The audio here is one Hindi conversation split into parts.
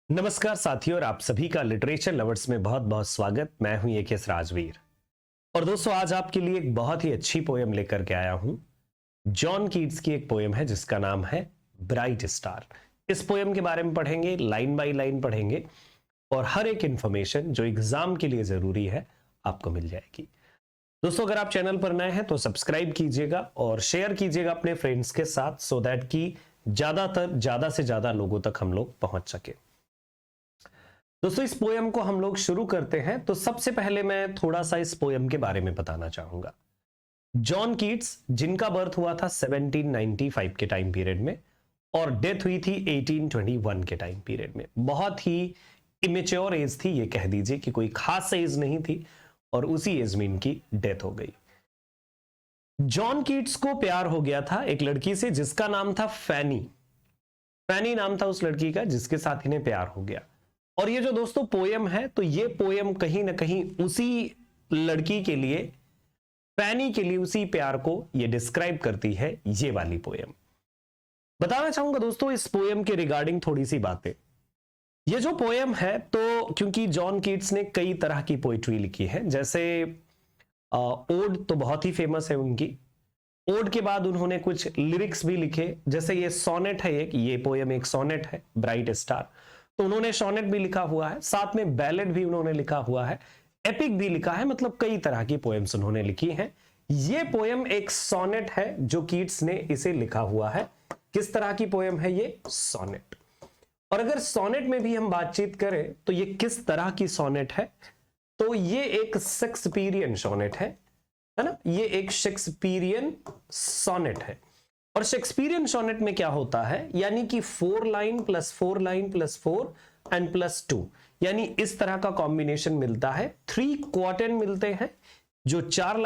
नमस्कार साथियों और आप सभी का लिटरेचर लवर्स में बहुत बहुत स्वागत। मैं हूं एकेएस राजवीर और दोस्तों आज आपके लिए एक बहुत ही अच्छी पोयम लेकर के आया हूं। जॉन कीट्स की एक पोयम है जिसका नाम है ब्राइट स्टार। इस पोयम के बारे में पढ़ेंगे, लाइन बाय लाइन पढ़ेंगे और हर एक इंफॉर्मेशन जो एग्जाम के लिए जरूरी है आपको मिल जाएगी। दोस्तों अगर आप चैनल पर नए हैं तो सब्सक्राइब कीजिएगा और शेयर कीजिएगा अपने फ्रेंड्स के साथ सो दैट कि ज्यादा से ज्यादा लोगों तक हम लोग पहुंच सके। दोस्तों इस पोयम को हम लोग शुरू करते हैं तो सबसे पहले मैं थोड़ा सा इस पोयम के बारे में बताना चाहूंगा। जॉन कीट्स जिनका बर्थ हुआ था 1795 के टाइम पीरियड में और डेथ हुई थी 1821 के टाइम पीरियड में। बहुत ही इमेच्योर एज थी, ये कह दीजिए कि कोई खास एज नहीं थी और उसी एज में इनकी डेथ हो गई। जॉन कीट्स को प्यार हो गया था एक लड़की से जिसका नाम था फैनी। फैनी नाम था उस लड़की का जिसके साथ इन्हें प्यार हो गया। और ये जो दोस्तों पोयम है तो ये पोयम कहीं ना कहीं उसी लड़की के लिए, फैनी के लिए, उसी प्यार को ये डिस्क्राइब करती है। ये वाली पोयम बताना चाहूंगा दोस्तों इस पोयम के रिगार्डिंग थोड़ी सी बातें। ये जो पोयम है तो क्योंकि जॉन कीट्स ने कई तरह की पोइट्री लिखी है, जैसे ओड तो बहुत ही फेमस है उनकी। ओड के बाद उन्होंने कुछ लिरिक्स भी लिखे, जैसे ये सोनेट है, ये पोयम एक सोनेट है ब्राइट स्टार, तो उन्होंने सोनेट भी लिखा हुआ है, साथ में बैलेड भी उन्होंने लिखा हुआ है, एपिक भी लिखा है, मतलब कई तरह की पोएम्स उन्होंने लिखी हैं। ये पोएम एक सोनेट है जो कीट्स ने इसे लिखा हुआ है। किस तरह की पोएम है ये? सोनेट। और अगर सोनेट में भी हम बातचीत करें तो ये किस तरह की सोनेट है? तो ये एक शेक्सपियरियन सोनेट है ना, ये एक शेक्सपियरियन सोनेट है। और शेक्सपियरियन सोनेट में क्या होता है, यानी कि 4 line plus 4 line plus 4 and plus 2, यानी इस तरह का कॉम्बिनेशन मिलता है। 3 क्वार्टेन मिलते हैं। जो 4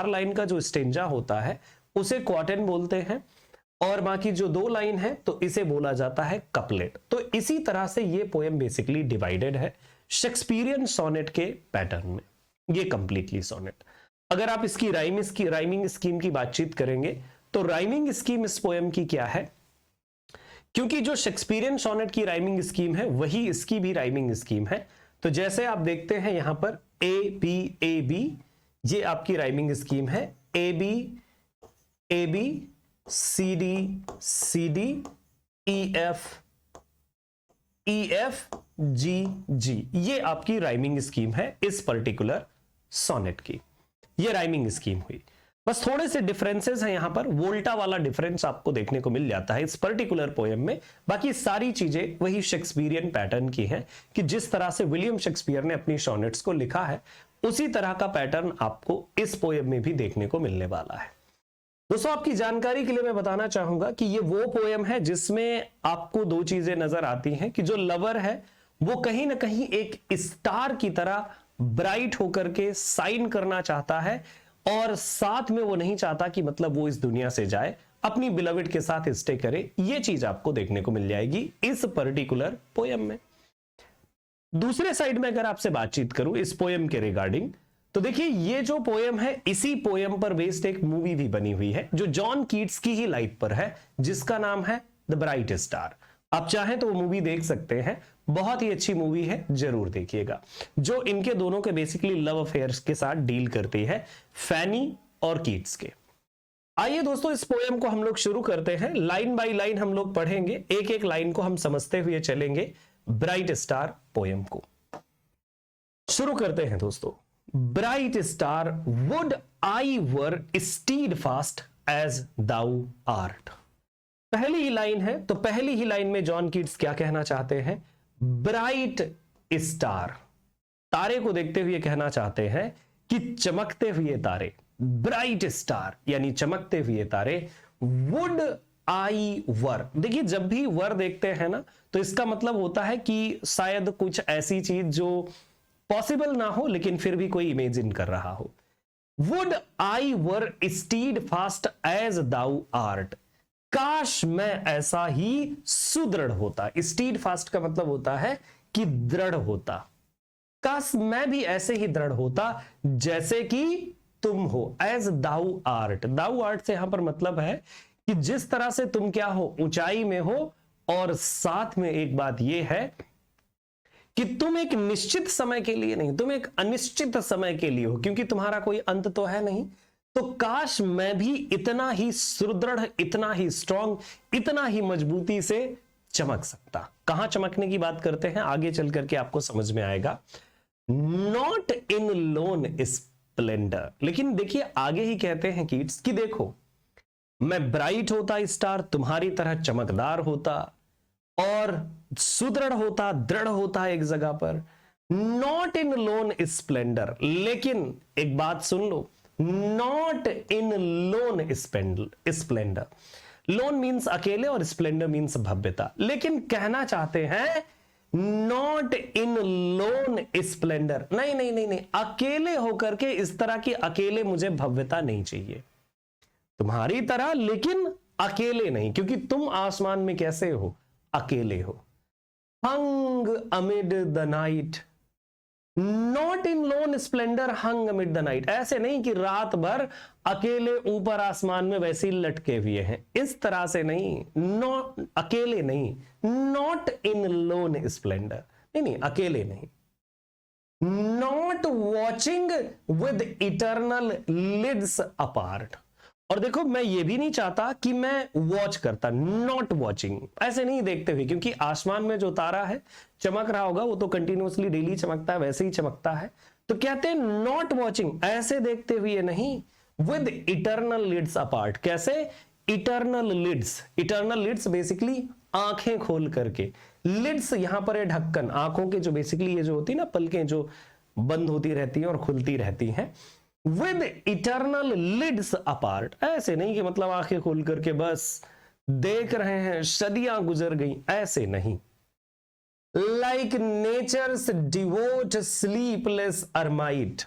लाइन का जो स्टेंजा होता है उसे क्वार्टेन बोलते हैं और बाकी जो 2 लाइन है तो इसे बोला जाता है कपलेट। तो इसी तरह से ये पोएम बेसिकली डिवाइडेड है शेक्सपियरियन सोनेट के पैटर्न में। ये कंप्लीटली सोनेट। अगर आप इसकी राइमिंग स्कीम की बातचीत करेंगे तो राइमिंग स्कीम इस पोएम की क्या है, क्योंकि जो शेक्सपियरियन सोनेट की राइमिंग स्कीम है वही इसकी भी राइमिंग स्कीम है। तो जैसे आप देखते हैं यहां पर ए बी, ये आपकी राइमिंग स्कीम है। A B C D E F G, ये आपकी राइमिंग स्कीम है इस पर्टिकुलर सोनेट की। ये राइमिंग स्कीम हुई। बस थोड़े से डिफरेंसेस हैं यहां पर, वोल्टा वाला डिफरेंस आपको देखने को मिल जाता है इस पर्टिकुलर पोएम में। बाकी सारी चीजें वही शेक्सपियरियन पैटर्न की हैं कि जिस तरह से विलियम शेक्सपियर ने अपनी सोनेट्स को लिखा है उसी तरह का पैटर्न आपको इस पोएम में भी देखने को मिलने वाला है। दोस्तों आपकी जानकारी के लिए मैं बताना चाहूंगा कि ये वो पोएम है जिसमें आपको 2 चीजें नजर आती हैं कि जो लवर है वो कहीं ना कहीं एक स्टार की तरह ब्राइट होकर के साइन करना चाहता है और साथ में वो नहीं चाहता कि मतलब वो इस दुनिया से जाए, अपनी बिलविड के साथ स्टे करे। ये चीज आपको देखने को मिल जाएगी इस पर्टिकुलर पोएम में। दूसरे साइड में अगर आपसे बातचीत करूं इस पोएम के रिगार्डिंग, तो देखिए ये जो पोएम है इसी पोएम पर बेस्ड एक मूवी भी बनी हुई है जो जॉन कीट्स की ही लाइफ पर है, जिसका नाम है द ब्राइट स्टार। आप चाहें तो वो मूवी देख सकते हैं, बहुत ही अच्छी मूवी है, जरूर देखिएगा, जो इनके दोनों के बेसिकली लव अफेयर्स के साथ डील करती है, फैनी और कीट्स के। आइए दोस्तों इस पोएम को हम लोग शुरू करते हैं। लाइन बाय लाइन हम लोग पढ़ेंगे, एक एक लाइन को हम समझते हुए चलेंगे ब्राइट स्टार पोएम को। शुरू करते हैं दोस्तों। Bright star would I were steadfast as thou art. पहली ही लाइन है तो पहली ही लाइन में जॉन कीट्स क्या कहना चाहते हैं? ब्राइट स्टार, तारे को देखते हुए कहना चाहते हैं कि चमकते हुए तारे, ब्राइट स्टार यानी चमकते हुए तारे। वुड आई वर, देखिए जब भी वर देखते हैं ना तो इसका मतलब होता है कि शायद कुछ ऐसी चीज जो पॉसिबल ना हो लेकिन फिर भी कोई इमेजिन कर रहा हो। Would I were steadfast as thou art, काश मैं ऐसा ही सुदृढ़ होता। स्टीड फास्ट का मतलब होता है कि दृढ़ होता। काश मैं भी ऐसे ही दृढ़ होता जैसे कि तुम हो। As thou art, thou art से यहां पर मतलब है कि जिस तरह से तुम क्या हो, ऊंचाई में हो, और साथ में एक बात यह है कि तुम एक निश्चित समय के लिए नहीं, तुम एक अनिश्चित समय के लिए हो, क्योंकि तुम्हारा कोई अंत तो है नहीं। तो काश मैं भी इतना ही सुदृढ़, इतना ही स्ट्रांग, इतना ही मजबूती से चमक सकता। कहां चमकने की बात करते हैं आगे चल करके आपको समझ में आएगा। नॉट इन लोन स्प्लेंडर, लेकिन देखिए आगे ही कहते हैं किड्स कि देखो मैं ब्राइट होता स्टार, तुम्हारी तरह चमकदार होता और सुदृढ़ होता, दृढ़ होता एक जगह पर, नॉट इन लोन स्प्लेंडर। लेकिन एक बात सुन लो, not in lone splendour. Lone means अकेले और स्प्लेंडर मीन्स भव्यता, लेकिन कहना चाहते हैं नॉट इन लोन स्प्लेंडर। नहीं नहीं नहीं नहीं, अकेले होकर के इस तरह की अकेले मुझे भव्यता नहीं चाहिए, तुम्हारी तरह लेकिन अकेले नहीं, क्योंकि तुम आसमान में कैसे हो, अकेले हो। Hung amid the night, not in lone splendour hung amid the night. ऐसे नहीं कि रात भर अकेले ऊपर आसमान में वैसे ही लटके हुए हैं, इस तरह से नहीं, नॉट अकेले नहीं, नॉट इन लोन स्प्लेंडर, नहीं नहीं अकेले नहीं। Not watching with eternal lids apart. और देखो मैं ये भी नहीं चाहता कि मैं वॉच करता, नॉट वॉचिंग, ऐसे नहीं देखते हुए, क्योंकि आसमान में जो तारा है चमक रहा होगा वो तो कंटिन्यूअसली डेली चमकता है, वैसे ही चमकता है। तो कहते हैं नॉट वॉचिंग, ऐसे देखते हुए नहीं, विद इटर्नल लिड्स अपार्ट। कैसे? Eternal lids, eternal lids basically आंखें खोल करके, लिड्स यहां पर है ढक्कन, आंखों के जो बेसिकली ये जो होती है ना पलकें जो बंद होती रहती हैं और खुलती रहती हैं, विद इटर्नल लिड्स अपार्ट। ऐसे नहीं कि मतलब आंखें खोल करके बस देख रहे हैं, सदियां गुजर गई, ऐसे नहीं। लाइक नेचर्स डिवोट स्लीपलेस अरमाइट,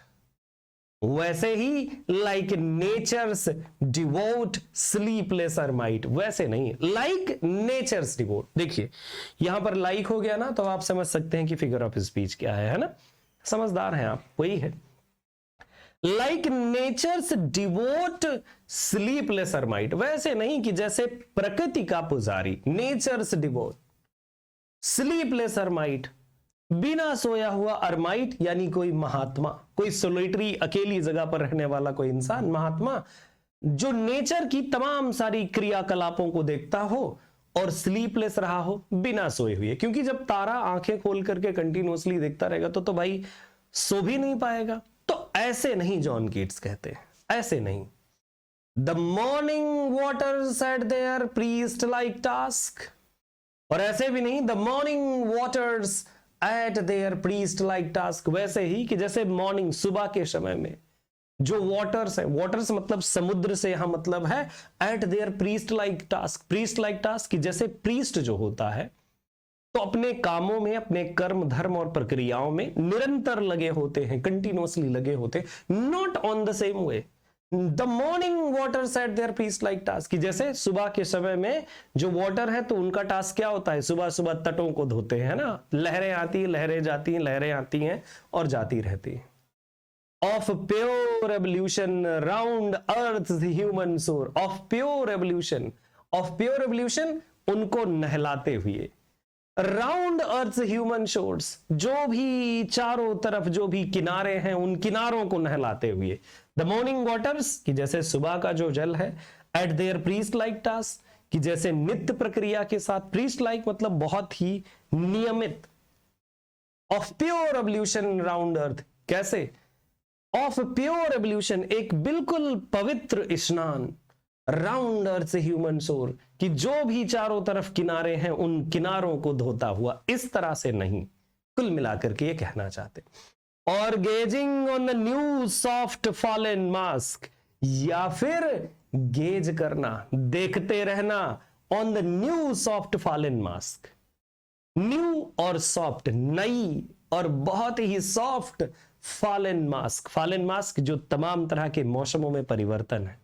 वैसे ही लाइक नेचर्स डिवोट स्लीपलेस अरमाइट, वैसे नहीं, लाइक नेचर्स डिवोट। देखिए यहां पर लाइक हो गया ना, तो आप समझ सकते हैं कि फिगर ऑफ स्पीच क्या है ना, समझदार हैं आप, वही है। लाइक नेचर्स डिवोट स्लीपलेस अरमाइट, वैसे नहीं कि जैसे प्रकृति का पुजारी, नेचर्स डिवोट स्लीपलेस अरमाइट, बिना सोया हुआ अरमाइट यानी कोई महात्मा, कोई सोलिटरी अकेली जगह पर रहने वाला कोई इंसान, महात्मा जो नेचर की तमाम सारी क्रियाकलापों को देखता हो और स्लीपलेस रहा हो, बिना सोए हुए। क्योंकि जब तारा आंखें खोल करके कंटिन्यूअसली देखता रहेगा तो भाई सो भी नहीं पाएगा। तो ऐसे नहीं जॉन कीट्स कहते हैं, ऐसे नहीं। The morning waters eight there priest like task, और ऐसे भी नहीं the morning waters eight there priest like task, वैसे ही कि जैसे मॉर्निंग सुबह के समय में जो वाटर्स है, वाटर्स मतलब समुद्र से यहां मतलब है, eight there priest like task, priest like task कि जैसे प्रीस्ट जो होता है तो अपने कामों में, अपने कर्म धर्म और प्रक्रियाओं में निरंतर लगे होते हैं, कंटिन्यूअसली लगे होते हैं, not on the same way. The morning water set their priest like task कि जैसे सुबह के समय में जो वाटर है तो उनका टास्क क्या होता है, सुबह सुबह तटों को धोते हैं ना, लहरें आती हैं, लहरें जाती हैं, लहरें आती हैं और जाती रहती हैं। Of pure ablution round earth human shore, of pure ablution, of pure ablution उनको नहलाते हुए, राउंड अर्थ ह्यूमन शोर्स जो भी चारों तरफ जो भी किनारे हैं उन किनारों को नहलाते हुए। द मॉर्निंग वाटर्स कि जैसे सुबह का जो जल है, eight there priest like task कि जैसे नित्य प्रक्रिया के साथ, प्रीस्ट लाइक मतलब बहुत ही नियमित। Of pure ablution round earth, कैसे? ऑफ प्योर एवोल्यूशन एक बिल्कुल पवित्र स्नान, राउंड अर्थ ह्यूमन सोर कि जो भी चारों तरफ किनारे हैं उन किनारों को धोता हुआ, इस तरह से नहीं, कुल मिलाकर के ये कहना चाहते। और gazing on the new soft fallen mask, या फिर गेज करना, देखते रहना, on the new soft fallen mask, new और सॉफ्ट, नई और बहुत ही soft fallen mask, fallen mask जो तमाम तरह के मौसमों में परिवर्तन है,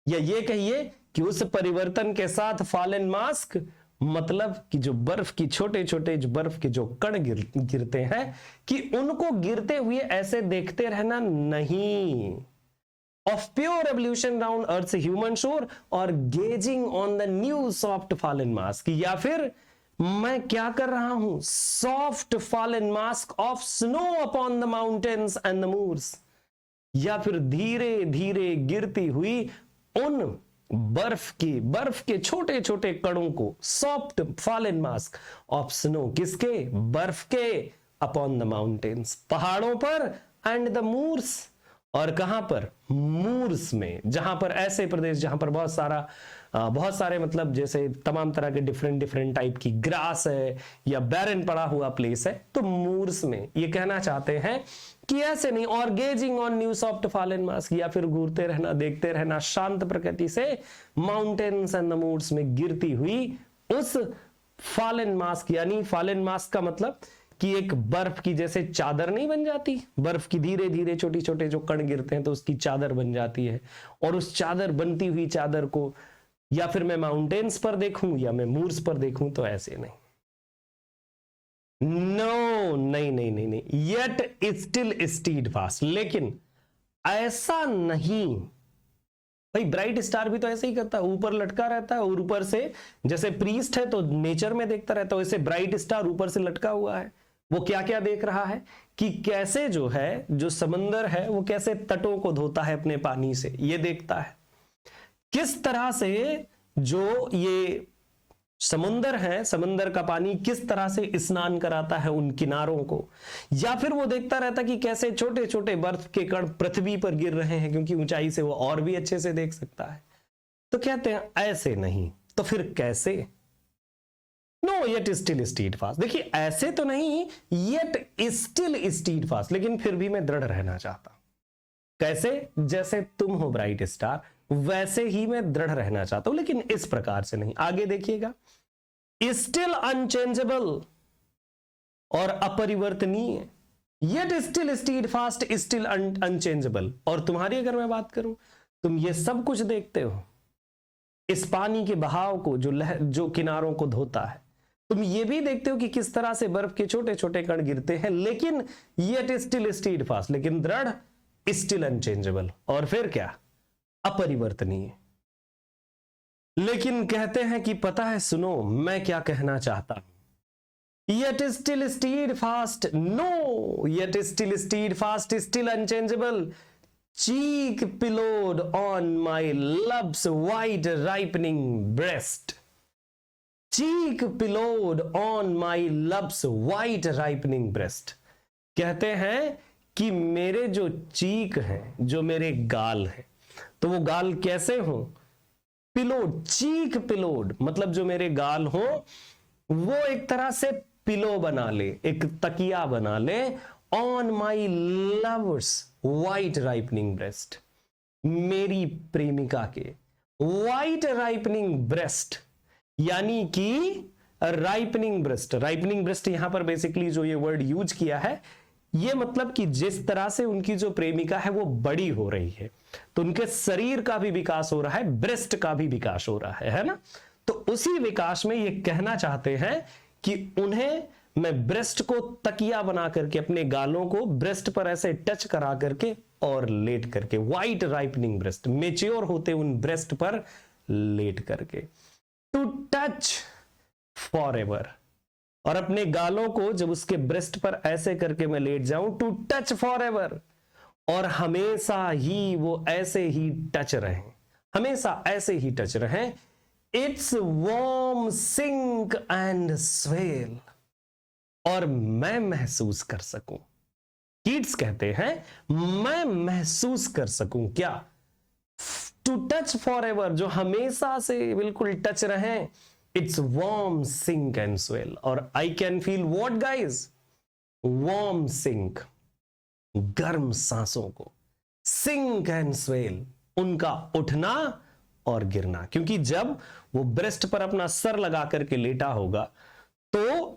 या ये कहिए कि उस परिवर्तन के साथ फॉलन मास्क मतलब कि जो बर्फ की छोटे छोटे जो बर्फ के जो कण गिरते हैं कि उनको गिरते हुए ऐसे देखते रहना नहीं, of pure evolution around Earth's human shore, और gazing on the new soft fallen mask, या फिर मैं क्या कर रहा हूं, soft fallen mask of snow upon the mountains and the moors, या फिर धीरे धीरे गिरती हुई उन बर्फ के छोटे छोटे कणों को, soft fallen mask of snow, किसके, बर्फ के, अपॉन द माउंटेन्स, पहाड़ों पर, एंड द मूर्स, और कहां पर, मूर्स में, जहां पर ऐसे प्रदेश जहां पर बहुत सारे मतलब जैसे तमाम तरह के डिफरेंट टाइप की ग्रास है या बैरन पड़ा हुआ प्लेस है, तो मूर्स में ये कहना चाहते हैं कि ऐसे नहीं, और gazing on new soft fallen mask, या फिर घूरते रहना, देखते रहना शांत प्रकृति से माउंटेन्स एंड द मूर्स में गिरती हुई उस फॉलन मास्क, यानी फॉलन मास्क का मतलब कि एक बर्फ की जैसे चादर नहीं बन जाती, बर्फ की धीरे धीरे छोटे छोटे जो कण गिरते हैं तो उसकी चादर बन जाती है, और उस चादर, बनती हुई चादर को या फिर मैं माउंटेन्स पर देखूं या मैं मूर्स पर देखूं, तो ऐसे नहीं, नो, नहीं, येट स्टिल स्टीड फास्ट, लेकिन ऐसा नहीं भाई, ब्राइट स्टार भी तो ऐसे ही करता है, ऊपर लटका रहता है और ऊपर से, जैसे प्रीस्ट है तो नेचर में देखता रहता है, वैसे ब्राइट स्टार ऊपर से लटका हुआ है, वो क्या क्या देख रहा है कि कैसे जो है, जो समंदर है वो कैसे तटों को धोता है अपने पानी से, ये देखता है, किस तरह से जो ये समुंदर है, समंदर का पानी किस तरह से स्नान कराता है उन किनारों को, या फिर वो देखता रहता कि कैसे छोटे छोटे बर्फ के कण पृथ्वी पर गिर रहे हैं, क्योंकि ऊंचाई से वो और भी अच्छे से देख सकता है। तो कहते हैं ऐसे नहीं, तो फिर कैसे, no yet still stead fast, देखिए ऐसे तो नहीं, येट स्टिल स्टीड फास्ट, लेकिन फिर भी मैं दृढ़ रहना चाहता हूं, कैसे, जैसे तुम हो ब्राइट स्टार, वैसे ही मैं दृढ़ रहना चाहता हूं, लेकिन इस प्रकार से नहीं। आगे देखिएगा, स्टिल अनचेंजेबल और अपरिवर्तनीय, yet still steadfast, still unchangeable, और तुम्हारी अगर मैं बात करूं, तुम ये सब कुछ देखते हो, इस पानी के बहाव को, जो किनारों को धोता है, तुम ये भी देखते हो कि किस तरह से बर्फ के छोटे छोटे कण गिरते हैं, लेकिन येट स्टिल स्टीड फास्ट, लेकिन दृढ़, स्टिल अनचेंजेबल, और फिर क्या, अपरिवर्तनीय। लेकिन कहते हैं कि पता है, सुनो मैं क्या कहना चाहता हूं, yet still steadfast, no, yet still steadfast, still unchangeable, cheek pillowed on my love's white ripening breast, cheek pillowed on my love's white ripening breast, कहते हैं कि मेरे जो चीक हैं, जो मेरे गाल हैं, तो वो गाल कैसे हो, पिलोड, चीक पिलोड, मतलब जो मेरे गाल हो वो एक तरह से पिलो बना ले, एक तकिया बना ले, on my lovers white ripening breast, मेरी प्रेमिका के वाइट राइपनिंग ब्रेस्ट, यानी कि राइपनिंग ब्रेस्ट यहां पर बेसिकली जो ये वर्ड यूज किया है, ये मतलब कि जिस तरह से उनकी जो प्रेमिका है वो बड़ी हो रही है, तो उनके शरीर का भी विकास हो रहा है, ब्रेस्ट का भी विकास हो रहा है ना। तो उसी विकास में ये कहना चाहते हैं कि उन्हें मैं ब्रेस्ट को तकिया बना करके, अपने गालों को ब्रेस्ट पर ऐसे टच करा करके और लेट करके, व्हाइट राइपनिंग ब्रेस्ट, मेच्योर होते उन ब्रेस्ट पर लेट करके, टू टच फॉर एवर, और अपने गालों को जब उसके ब्रेस्ट पर ऐसे करके मैं लेट जाऊं, टू टच फॉर एवर, और हमेशा ही वो ऐसे ही टच रहे, हमेशा ऐसे ही टच रहे, it's warm sink and swell, और मैं महसूस कर सकूं, कीट्स कहते हैं मैं महसूस कर सकूं क्या, टू टच फॉर एवर, जो हमेशा से बिल्कुल टच रहे, it's warm sink and swell, और I can feel what guys, warm sink, गर्म सांसों को, सिंक एंड स्वेल, उनका उठना और गिरना, क्योंकि जब वो ब्रेस्ट पर अपना सर लगा करके लेटा होगा तो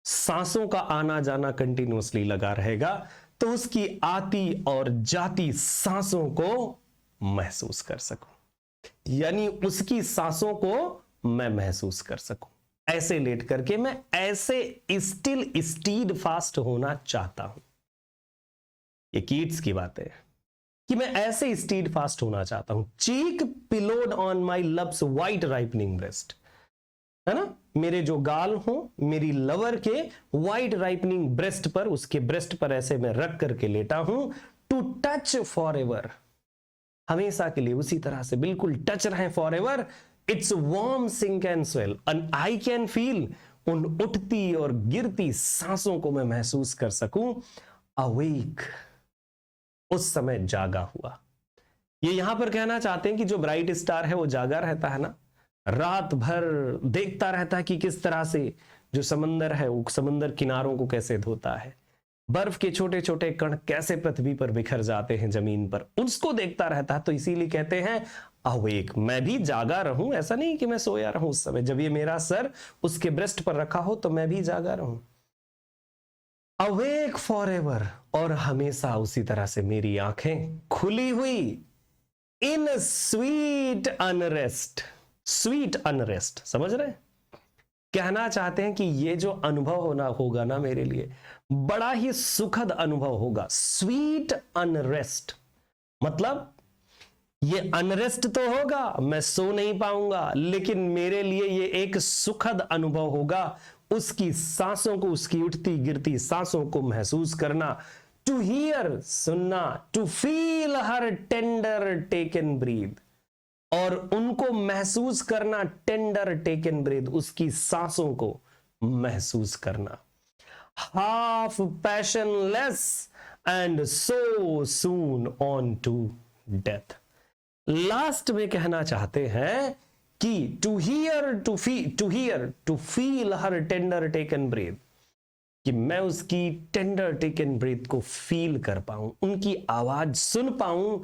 सांसों का आना जाना कंटिन्यूअसली लगा रहेगा, तो उसकी आती और जाती सांसों को महसूस कर सकूं, यानी उसकी सांसों को मैं महसूस कर सकूं, ऐसे लेट करके मैं ऐसे स्टिल स्टीड फास्ट होना चाहता हूं। ये कीट्स की बात है कि मैं ऐसे स्टीड फास्ट होना चाहता हूं। Cheek pillowed on my love's white ripening breast, है ना, मेरे जो गाल हो मेरी लवर के वाइट राइपनिंग ब्रेस्ट पर, उसके ब्रेस्ट पर ऐसे मैं रख करके लेटा हूं। टू टच फॉर एवर, हमेशा के लिए उसी तरह से बिल्कुल टच रहे for ever. It's warm sink and swell and I can feel, उन उठती और गिरती सांसों को मैं महसूस कर सकूं। अवेक, उस समय जागा हुआ। ये यहां पर कहना चाहते हैं कि जो ब्राइट स्टार है वो जागा रहता है ना, रात भर देखता रहता है कि किस तरह से जो समंदर है वो समंदर किनारों को कैसे धोता है, बर्फ के छोटे छोटे कण कैसे पृथ्वी पर बिखर जाते हैं जमीन पर, उसको देखता रहता है। तो इसीलिए कहते हैं अवेक, मैं भी जागा रहूं, ऐसा नहीं कि मैं सोया रहूं उस समय, जब ये मेरा सर उसके ब्रेस्ट पर रखा हो तो मैं भी जागा रहूं। अवेक फॉर एवर, और हमेशा उसी तरह से मेरी आंखें खुली हुई। In sweet unrest, sweet unrest, समझ रहे हैं? कहना चाहते हैं कि ये जो अनुभव होना होगा ना मेरे लिए, बड़ा ही सुखद अनुभव होगा। स्वीट अनरेस्ट मतलब ये अनरेस्ट तो होगा, मैं सो नहीं पाऊंगा, लेकिन मेरे लिए ये एक सुखद अनुभव होगा। उसकी सांसों को, उसकी उठती गिरती सांसों को महसूस करना। टू हियर, सुनना। To feel her tender taken breath, और उनको महसूस करना। टेंडर टेकन ब्रीथ, उसकी सांसों को महसूस करना। Half passionless and so soon on to death. Last में कहना चाहते हैं कि to hear to feel her tender taken breath, कि मैं उसकी टेंडर टेकन ब्रीथ को फील कर पाऊं, उनकी आवाज सुन पाऊं।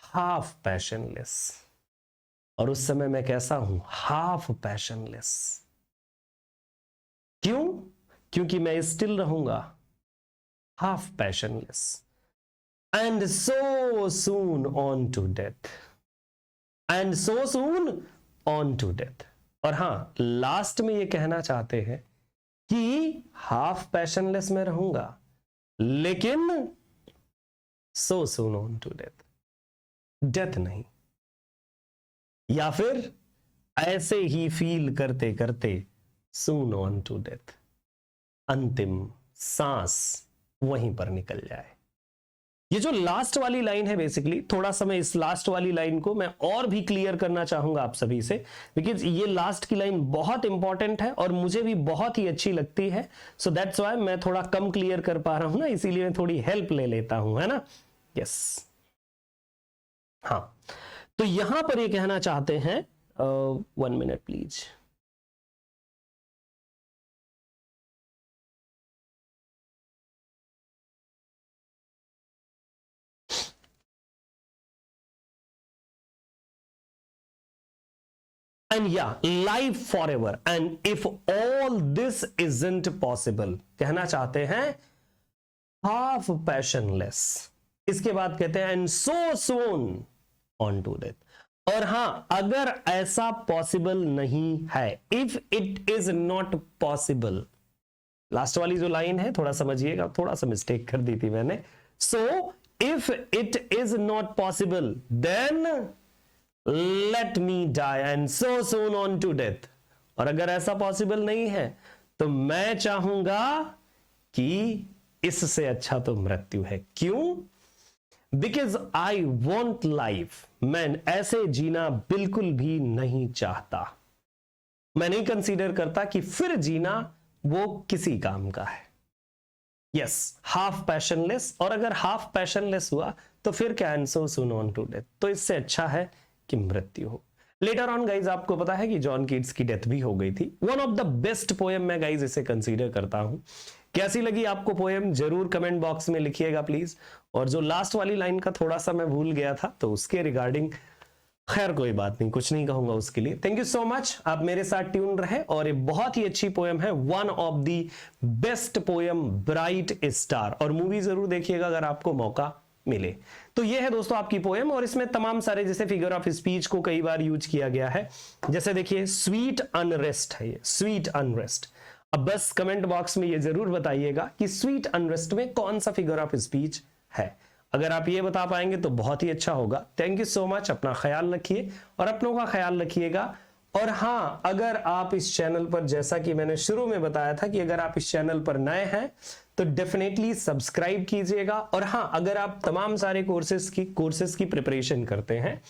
हाफ पैशनलेस, और उस समय मैं कैसा हूं? Half passionless. क्यों? क्योंकि मैं स्टिल रहूंगा। Half passionless and so soon on to death, and so soon on to death. और हां, लास्ट में ये कहना चाहते हैं कि हाफ पैशनलेस में रहूंगा, लेकिन so soon on to death, death नहीं। या फिर ऐसे ही फील करते करते सून ऑन टू डेथ, अंतिम सांस वहीं पर निकल जाए। ये जो लास्ट वाली लाइन है, बेसिकली थोड़ा सा मैं इस लास्ट वाली लाइन को मैं और भी क्लियर करना चाहूंगा आप सभी से, बिकॉज ये लास्ट की लाइन बहुत इंपॉर्टेंट है और मुझे भी बहुत ही अच्छी लगती है। सो दैट्स व्हाई मैं थोड़ा कम क्लियर कर पा रहा हूं ना, इसीलिए मैं थोड़ी हेल्प ले लेता हूं, है ना। यस, हाँ, तो यहां पर ये कहना चाहते हैं, 1 minute please. And yeah, live forever. And if all this isn't possible, कहना चाहते हैं half passionless। इसके बाद कहते हैं and so soon on to death। और हां, अगर ऐसा पॉसिबल नहीं है, if it is not possible, last वाली जो लाइन है थोड़ा समझिएगा, थोड़ा सा मिस्टेक कर दी थी मैंने। So if it is not possible, then let me die and so soon on to death। और अगर ऐसा पॉसिबल नहीं है तो मैं चाहूंगा कि इससे अच्छा तो मृत्यु है। क्यों? बिकॉज आई वॉन्ट लाइफ, मैं ऐसे जीना बिल्कुल भी नहीं चाहता। मैं नहीं कंसीडर करता कि फिर जीना वो किसी काम का है। यस, हाफ पैशनलेस, और अगर हाफ पैशनलेस हुआ तो फिर क्या? And so soon on to death. तो इससे अच्छा है कि मृत्यु हो। लेटर ऑन गाइज आपको पता है कि जॉन कीट्स की डेथ भी हो गई थी। One of the best poem मैं गाइज इसे कंसीडर करता हूं। कैसी लगी आपको पोएम? जरूर कमेंट बॉक्स में लिखिएगा प्लीज। और जो लास्ट वाली लाइन का थोड़ा सा मैं भूल गया था, तो उसके रिगार्डिंग खैर कोई बात नहीं, कुछ नहीं कहूंगा उसके लिए। थैंक यू सो मच, आप मेरे साथ ट्यून रहे। और ये बहुत ही अच्छी पोएम है, one of the best poem, bright star. और मूवी जरूर देखिएगा अगर आपको मौका मिले। तो ये है दोस्तों आपकी पोएम, और इसमें तमाम सारे जैसे फिगर ऑफ स्पीच को कई बार यूज किया गया है। जैसे देखिए, स्वीट अनरेस्ट है ये, स्वीट अनरेस्ट। अब बस कमेंट बॉक्स में ये जरूर बताइएगा कि स्वीट अनरेस्ट में कौन सा फिगर ऑफ स्पीच है। अगर आप ये बता पाएंगे तो बहुत ही अच्छा होगा। Thank you so much. अपना ख्याल रखिए और अपनों का ख्याल रखिएगा। और हाँ, अगर आप इस चैनल पर, जैसा कि मैंने शुरू में बताया था कि अगर आप इस चैनल पर नए हैं तो डेफिनेटली सब्सक्राइब कीजिएगा। और हाँ, अगर आप तमाम सारे कोर्सेज की प्रिपरेशन करते हैं,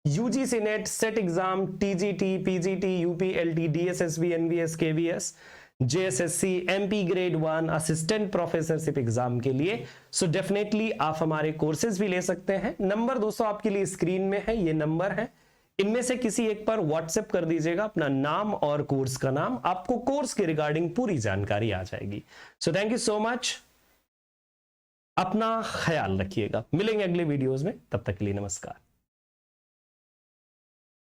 UGC NET, SET exam, TGT, PGT, UPLT, DSSB, NVS, KVS, JSSC, MP grade 1, assistant professorship exam के लिए, सो डेफिनेटली आप हमारे कोर्सेज भी ले सकते हैं। नंबर दोस्तों आपके लिए स्क्रीन में है, ये नंबर है, इनमें से किसी एक पर व्हाट्सएप कर दीजिएगा अपना नाम और कोर्स का नाम, आपको कोर्स के रिगार्डिंग पूरी जानकारी आ जाएगी। So thank you so much. अपना ख्याल रखिएगा। मिलेंगे अगले वीडियोस में, तब तक के लिए नमस्कार।